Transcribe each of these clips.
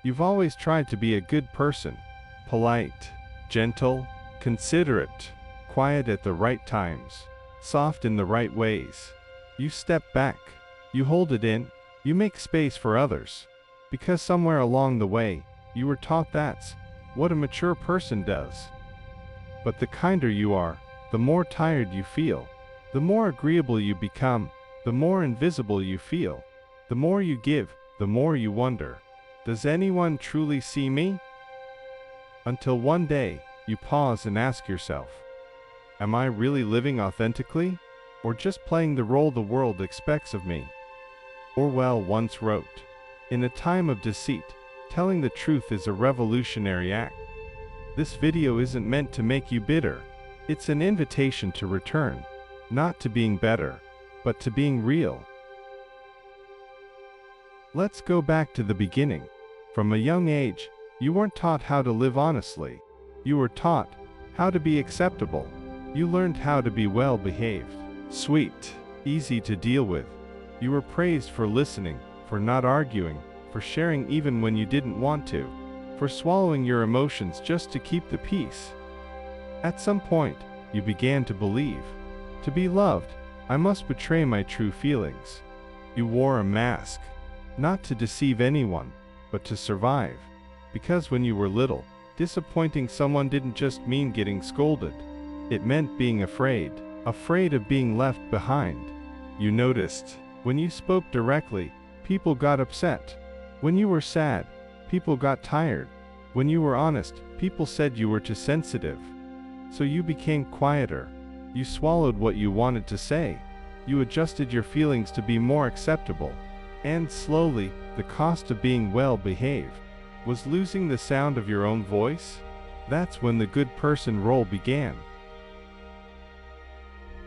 You've always tried to be a good person, polite, gentle, considerate, quiet at the right times, soft in the right ways. You step back, you hold it in, you make space for others, because somewhere along the way, you were taught that's what a mature person does. But the kinder you are, the more tired you feel, the more agreeable you become, the more invisible you feel, the more you give, the more you wonder, does anyone truly see me? Until one day, you pause and ask yourself, am I really living authentically, or just playing the role the world expects of me? Orwell once wrote, in a time of deceit, telling the truth is a revolutionary act. This video isn't meant to make you bitter. It's an invitation to return, not to being better, but to being real. Let's go back to the beginning. From a young age, you weren't taught how to live honestly. You were taught how to be acceptable. You learned how to be well-behaved, sweet, easy to deal with. You were praised for listening, for not arguing, for sharing even when you didn't want to, for swallowing your emotions just to keep the peace. At some point, you began to believe, to be loved, I must betray my true feelings. You wore a mask, not to deceive anyone, but to survive. Because when you were little, disappointing someone didn't just mean getting scolded. It meant being afraid of being left behind. You noticed, when you spoke directly, people got upset. When you were sad, people got tired. When you were honest, people said you were too sensitive. So you became quieter. You swallowed what you wanted to say. You adjusted your feelings to be more acceptable. And slowly, the cost of being well-behaved was losing the sound of your own voice. That's when the good person role began.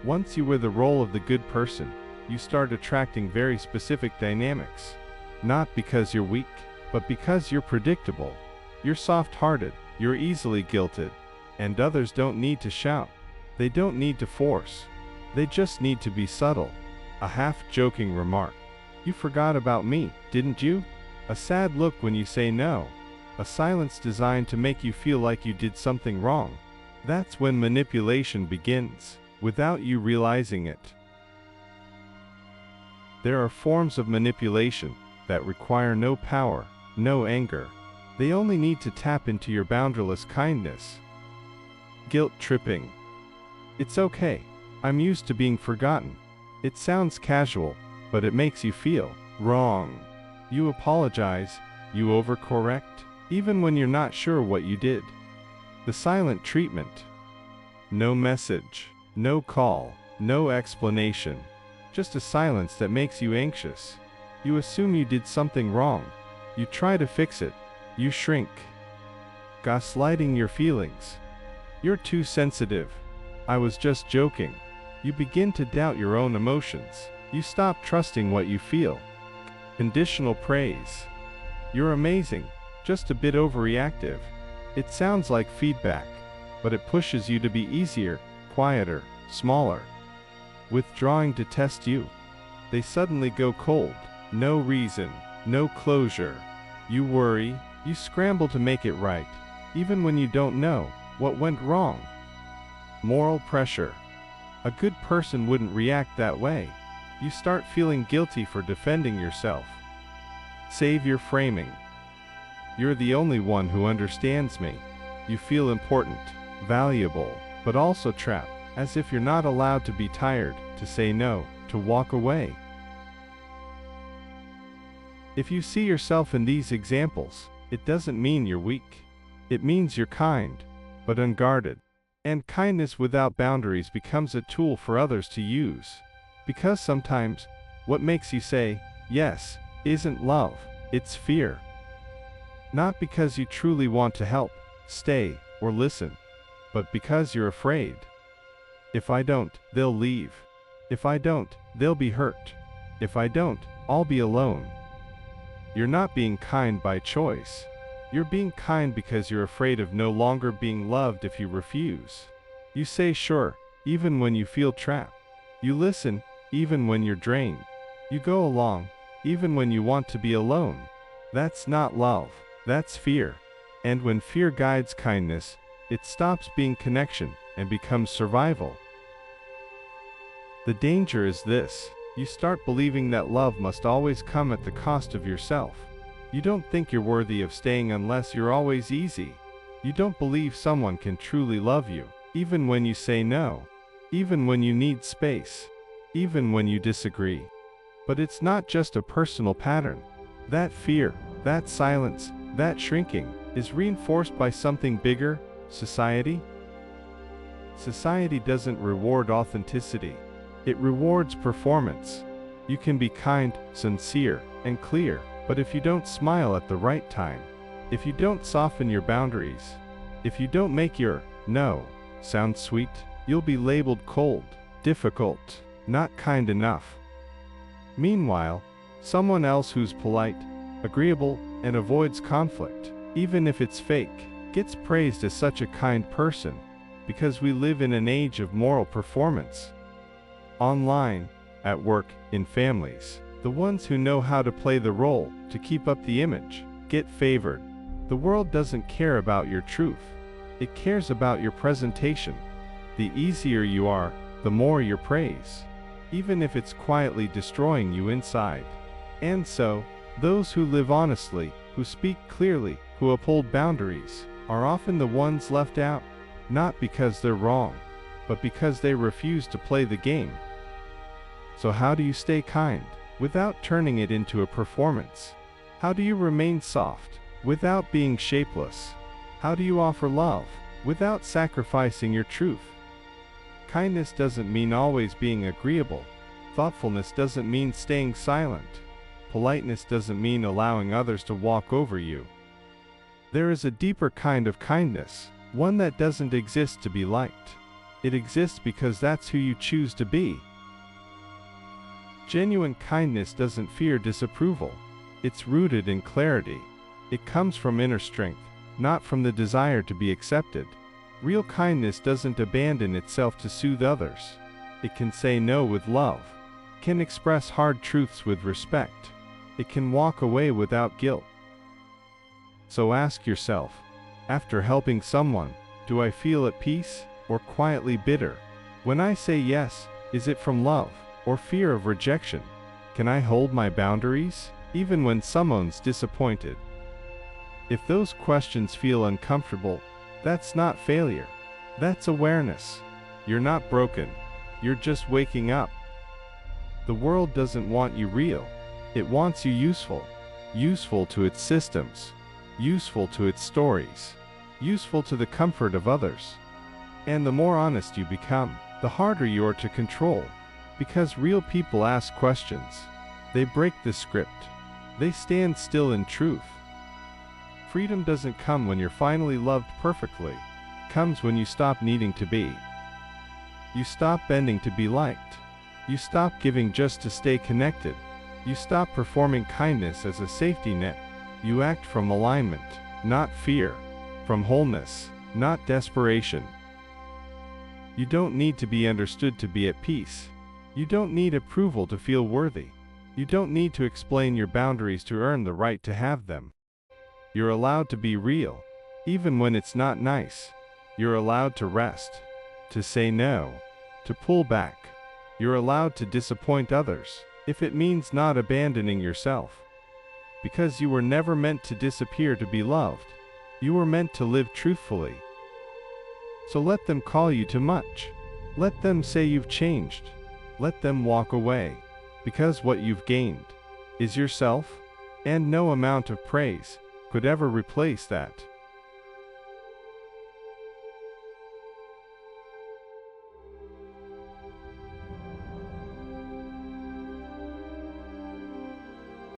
Once you were the role of the good person, you start attracting very specific dynamics. Not because you're weak, but because you're predictable. You're soft-hearted, you're easily guilted, and others don't need to shout. They don't need to force. They just need to be subtle. A half-joking remark. You forgot about me, didn't you? A sad look when you say no. A silence designed to make you feel like you did something wrong. That's when manipulation begins, without you realizing it. There are forms of manipulation that require no power, no anger. They only need to tap into your boundaryless kindness. Guilt tripping. It's okay. I'm used to being forgotten. It sounds casual, but it makes you feel wrong. You apologize, you overcorrect, even when you're not sure what you did. The silent treatment. No message, no call, no explanation. Just a silence that makes you anxious. You assume you did something wrong. You try to fix it. You shrink. Gaslighting your feelings. You're too sensitive. I was just joking. You begin to doubt your own emotions. You stop trusting what you feel. Conditional praise. You're amazing, just a bit overreactive. It sounds like feedback, but it pushes you to be easier, quieter, smaller. Withdrawing to test you. They suddenly go cold. No reason, no closure. You worry, you scramble to make it right, even when you don't know what went wrong. Moral pressure. A good person wouldn't react that way. You start feeling guilty for defending yourself. Savior framing. You're the only one who understands me. You feel important, valuable, but also trapped, as if you're not allowed to be tired, to say no, to walk away. If you see yourself in these examples, it doesn't mean you're weak. It means you're kind, but unguarded. And kindness without boundaries becomes a tool for others to use. Because sometimes, what makes you say, yes, isn't love, it's fear. Not because you truly want to help, stay, or listen, but because you're afraid. If I don't, they'll leave. If I don't, they'll be hurt. If I don't, I'll be alone. You're not being kind by choice. You're being kind because you're afraid of no longer being loved if you refuse. You say sure, even when you feel trapped. You listen, even when you're drained. You go along, even when you want to be alone. That's not love. That's fear. And when fear guides kindness, it stops being connection and becomes survival. The danger is this: you start believing that love must always come at the cost of yourself. You don't think you're worthy of staying unless you're always easy. You don't believe someone can truly love you, even when you say no, even when you need space, even when you disagree. But it's not just a personal pattern. That fear, that silence, that shrinking, is reinforced by something bigger: society. Society doesn't reward authenticity. It rewards performance. You can be kind, sincere, and clear, but if you don't smile at the right time, if you don't soften your boundaries, if you don't make your no sound sweet, you'll be labeled cold, difficult, not kind enough. Meanwhile, someone else who's polite, agreeable, and avoids conflict, even if it's fake, gets praised as such a kind person, because we live in an age of moral performance. Online, at work, in families, the ones who know how to play the role, to keep up the image, get favored. The world doesn't care about your truth. It cares about your presentation. The easier you are, the more your praise, even if it's quietly destroying you inside. And so, those who live honestly, who speak clearly, who uphold boundaries, are often the ones left out, not because they're wrong, but because they refuse to play the game. So how do you stay kind without turning it into a performance? How do you remain soft without being shapeless? How do you offer love without sacrificing your truth? Kindness doesn't mean always being agreeable. Thoughtfulness doesn't mean staying silent. Politeness doesn't mean allowing others to walk over you. There is a deeper kind of kindness, one that doesn't exist to be liked. It exists because that's who you choose to be. Genuine kindness doesn't fear disapproval. It's rooted in clarity. It comes from inner strength, not from the desire to be accepted. Real kindness doesn't abandon itself to soothe others. It can say no with love. It can express hard truths with respect. It can walk away without guilt. So ask yourself, after helping someone, do I feel at peace or quietly bitter? When I say yes, is it from love or fear of rejection? Can I hold my boundaries, even when someone's disappointed? If those questions feel uncomfortable, that's not failure. That's awareness. You're not broken. You're just waking up. The world doesn't want you real. It wants you useful. Useful to its systems. Useful to its stories. Useful to the comfort of others. And the more honest you become, the harder you are to control. Because real people ask questions. They break the script. They stand still in truth. Freedom doesn't come when you're finally loved perfectly. It comes when you stop needing to be. You stop bending to be liked. You stop giving just to stay connected. You stop performing kindness as a safety net. You act from alignment, not fear. From wholeness, not desperation. You don't need to be understood to be at peace. You don't need approval to feel worthy. You don't need to explain your boundaries to earn the right to have them. You're allowed to be real, even when it's not nice. You're allowed to rest, to say no, to pull back. You're allowed to disappoint others, if it means not abandoning yourself. Because you were never meant to disappear to be loved. You were meant to live truthfully. So let them call you too much. Let them say you've changed. Let them walk away. Because what you've gained is yourself, and no amount of praise could ever replace that.